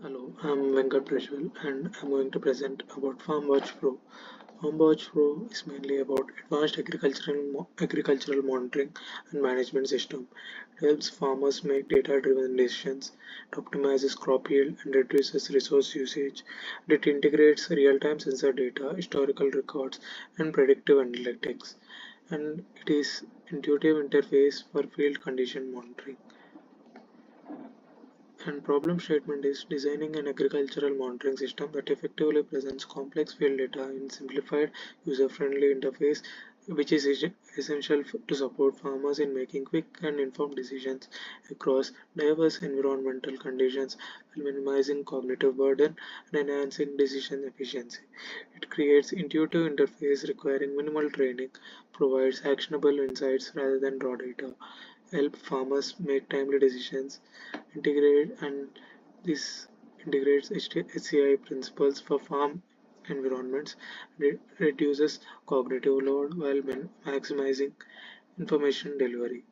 Hello, I'm Venkat Prajwal and I'm going to present about FarmWatch Pro. FarmWatch Pro is mainly about advanced agricultural monitoring and management system. It helps farmers make data-driven decisions, it optimizes crop yield and reduces resource usage. And it integrates real-time sensor data, historical records, and predictive analytics. And it is intuitive interface for field condition monitoring. And problem statement is designing an agricultural monitoring system that effectively presents complex field data in simplified, user-friendly interface, which is essential to support farmers in making quick and informed decisions across diverse environmental conditions while minimizing cognitive burden and enhancing decision efficiency. It creates intuitive interface requiring minimal training, provides actionable insights rather than raw data, help farmers make timely decisions, integrate and this integrates HCI principles for farm environments, reduces cognitive load while maximizing information delivery.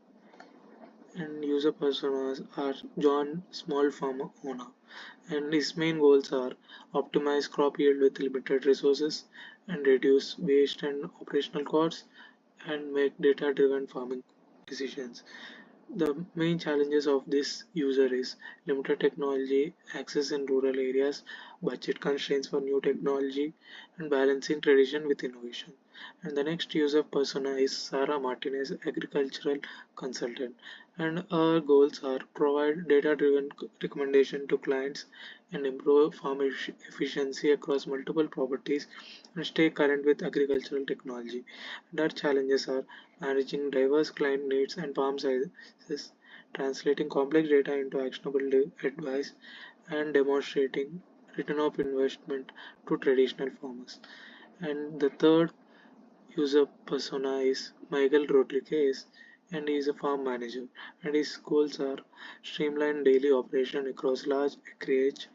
And user personas are John, small farmer owner, and his main goals are optimize crop yield with limited resources and reduce waste and operational costs and make data-driven farming decisions. The main challenges of this user is limited technology access in rural areas, budget constraints for new technology, and balancing tradition with innovation. And the next user persona is Sarah Martinez, agricultural consultant. And our goals are provide data-driven recommendation to clients and improve farm efficiency across multiple properties and stay current with agricultural technology. And our challenges are managing diverse client needs and farm sizes, translating complex data into actionable advice, and demonstrating return of investment to traditional farmers. And the third user persona is Michael Rodriguez, and he is a farm manager. And his goals are streamline daily operation across large acreage,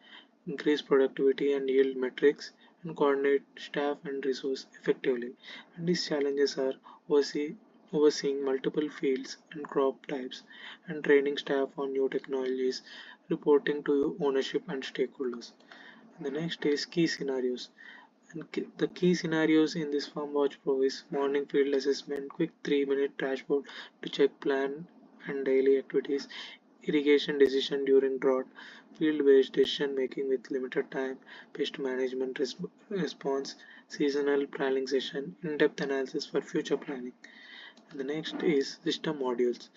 increase productivity and yield metrics, and coordinate staff and resource effectively. And these challenges are overseeing multiple fields and crop types, and training staff on new technologies, reporting to ownership and stakeholders. The next is key scenarios. And the key scenarios in this FarmWatch Pro is morning field assessment, quick 3-minute dashboard to check plan and daily activities, irrigation decision during drought, field-based decision making with limited time, pest management response, seasonal planning session, in-depth analysis for future planning. And the next is system modules.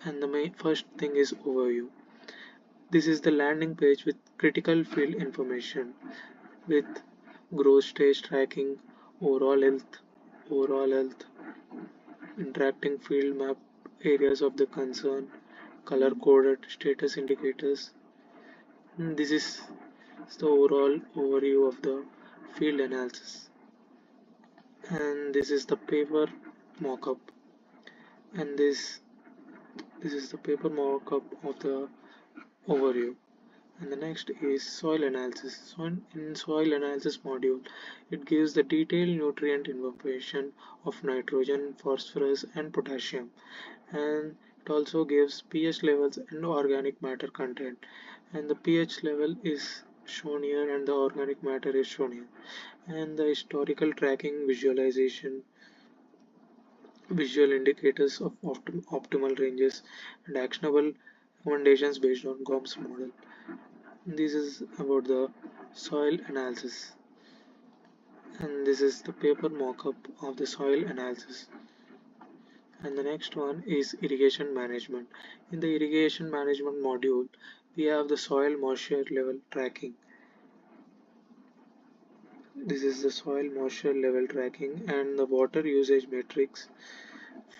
And the main first thing is overview. This is the landing page with critical field information with growth stage tracking, overall health, overall health, interacting field map areas of the concern, color coded status indicators. This is the overall overview of the field analysis. And this is the paper mockup. And this is the paper mockup of the overview. And the next is soil analysis. So in soil analysis module, it gives the detailed nutrient information of nitrogen, phosphorus and potassium, and it also gives pH levels and organic matter content, and the pH level is shown here and the organic matter is shown here, and the historical tracking visualization, visual indicators of optimal ranges and actionable recommendations based on GOMS model. This is about the soil analysis, and this is the paper mock-up of the soil analysis. And the next one is irrigation management. In the irrigation management module, we have the soil moisture level tracking. This is the soil moisture level tracking and the water usage metrics,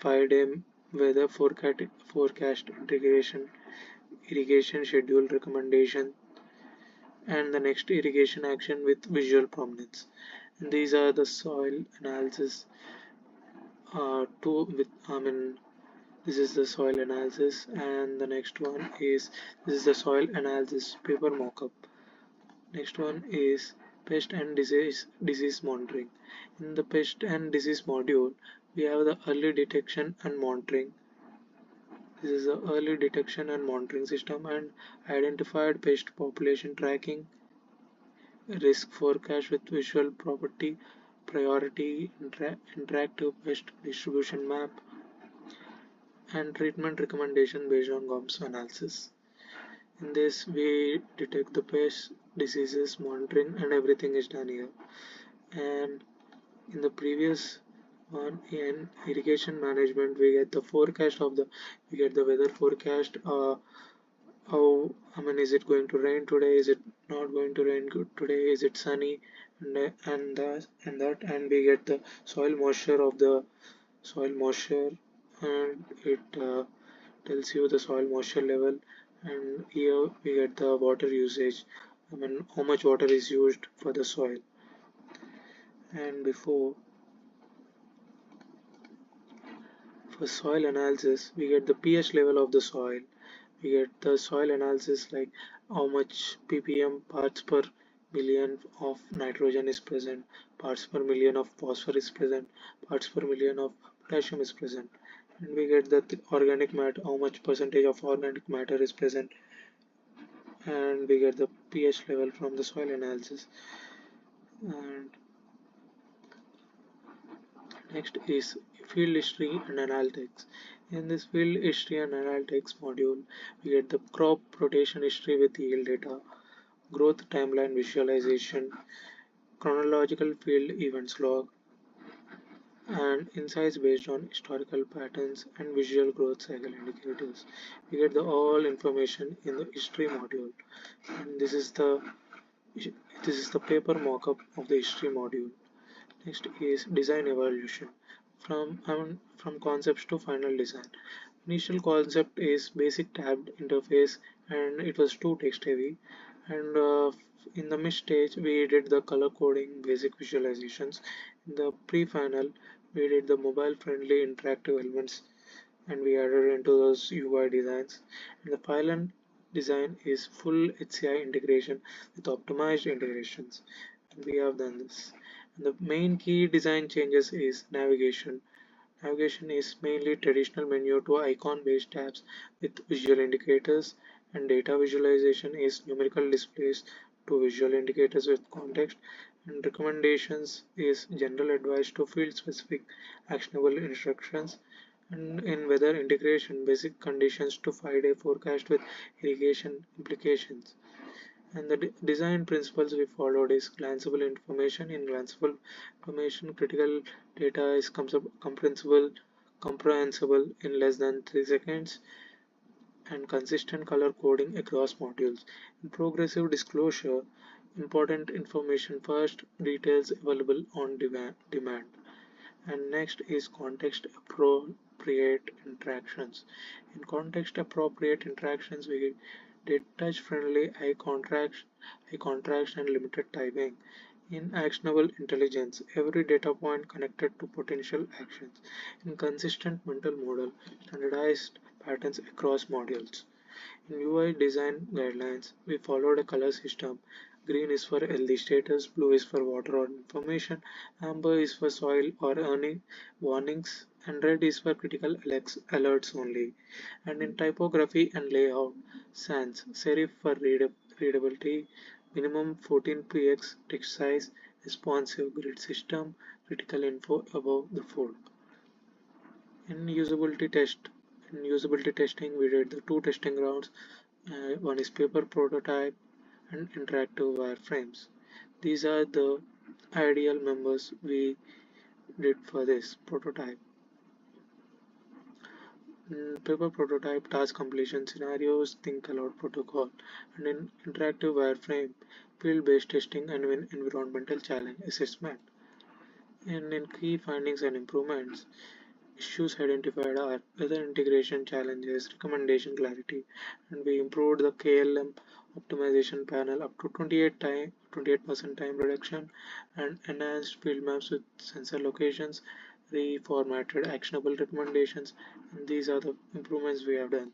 5-day weather forecast integration, irrigation schedule recommendation, and the next irrigation action with visual prominence. And these are the soil analysis two with this is the soil analysis, and the next one is this is the soil analysis paper mockup. Next one is pest and disease monitoring. In the pest and disease module, we have the early detection and monitoring. This is the early detection and monitoring system and identified pest population tracking, risk forecast with visual property, priority, interactive pest distribution map, and treatment recommendation based on GOMS analysis. In this, we detect the pest, diseases, monitoring, and everything is done here. And in the previous one, in irrigation management, we get the forecast of the, we get the weather forecast. How, I mean, is it going to rain today? Is it not going to rain good today? Is it sunny? And we get the soil moisture of the soil moisture, and it tells you the soil moisture level. And here we get the water usage. I mean, how much water is used for the soil. And before, for soil analysis, we get the pH level of the soil. We get the soil analysis like how much ppm parts per million of nitrogen is present, parts per million of phosphorus is present, parts per million of potassium is present. And we get the organic matter, how much percentage of organic matter is present, and we get the pH level from the soil analysis. And next is field history and analytics. In this field history and analytics module, we get the crop rotation history with yield data, growth timeline visualization, chronological field events log, and insights based on historical patterns and visual growth cycle indicators. We get the all information in the history module, and this is the paper mockup of the history module. Next is design evolution from concepts to final design. Initial concept is basic tabbed interface, and it was too text heavy. And in the mid stage, we did the color coding, basic visualizations. In the pre-final, we did the mobile-friendly interactive elements, and we added into those UI designs. And the final design is full HCI integration with optimized integrations. And we have done this. And the main key design changes is navigation. Navigation is mainly traditional menu to icon-based tabs with visual indicators, and data visualization is numerical displays to visual indicators with context, and recommendations is general advice to field-specific actionable instructions, and in weather integration, basic conditions to 5-day forecast with irrigation implications. And the design principles we followed is glanceable information. In glanceable information, critical data is comprehensible in less than 3 seconds, and consistent color coding across modules. In progressive disclosure, important information first, details available on demand. And next is context appropriate interactions. In context appropriate interactions, we did touch friendly eye contrast and limited typing. In actionable intelligence, every data point connected to potential actions. In consistent mental model, standardized patterns across modules. In UI design guidelines, we followed a color system. Green is for healthy status, blue is for water or information, amber is for soil or earning warnings, and red is for critical alerts only. And in typography and layout, sans serif for readability, minimum 14px text size, responsive grid system, critical info above the fold. In usability test, in usability testing, we did the two testing rounds. One is paper prototype and interactive wireframes. These are the ideal members we did for this prototype. In paper prototype, task completion scenarios, think aloud protocol, and in interactive wireframe, field-based testing and environmental challenge assessment. And in key findings and improvements, issues identified are weather integration challenges, recommendation clarity, and we improved the KLM optimization panel up to 28% time reduction, and enhanced field maps with sensor locations, reformatted actionable recommendations, and these are the improvements we have done.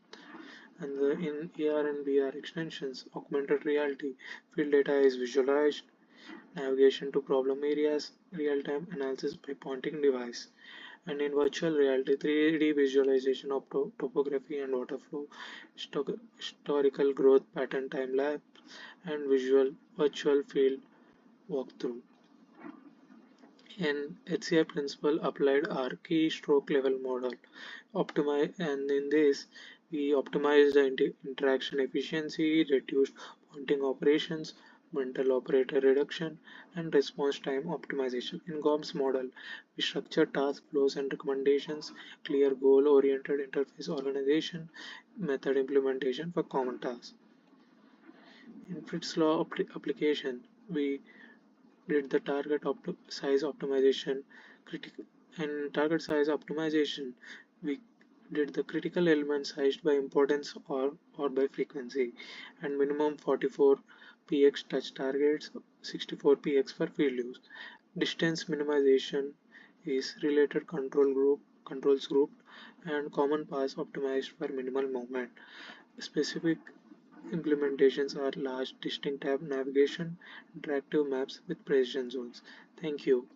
And in AR and VR extensions, augmented reality, field data is visualized, navigation to problem areas, real-time analysis by pointing device, And in virtual reality, 3D visualization of topography and water flow, historical growth pattern time lapse, and visual virtual field walkthrough. In HCI principle applied our keystroke level model. Optimize, and in this we optimize the interaction efficiency, reduced pointing operations, mental operator reduction, and response time optimization. In GOMS model, we structure task flows and recommendations, clear goal-oriented interface organization, method implementation for common tasks. In Fritz law application, we did the size optimization critical and target size optimization. We did the critical element sized by importance or by frequency, and minimum 44 px touch targets, 64 px for field use. Distance minimization is related controls group and common paths optimized for minimal movement. Specific implementations are large distinct tab navigation, interactive maps with precision zones. Thank you.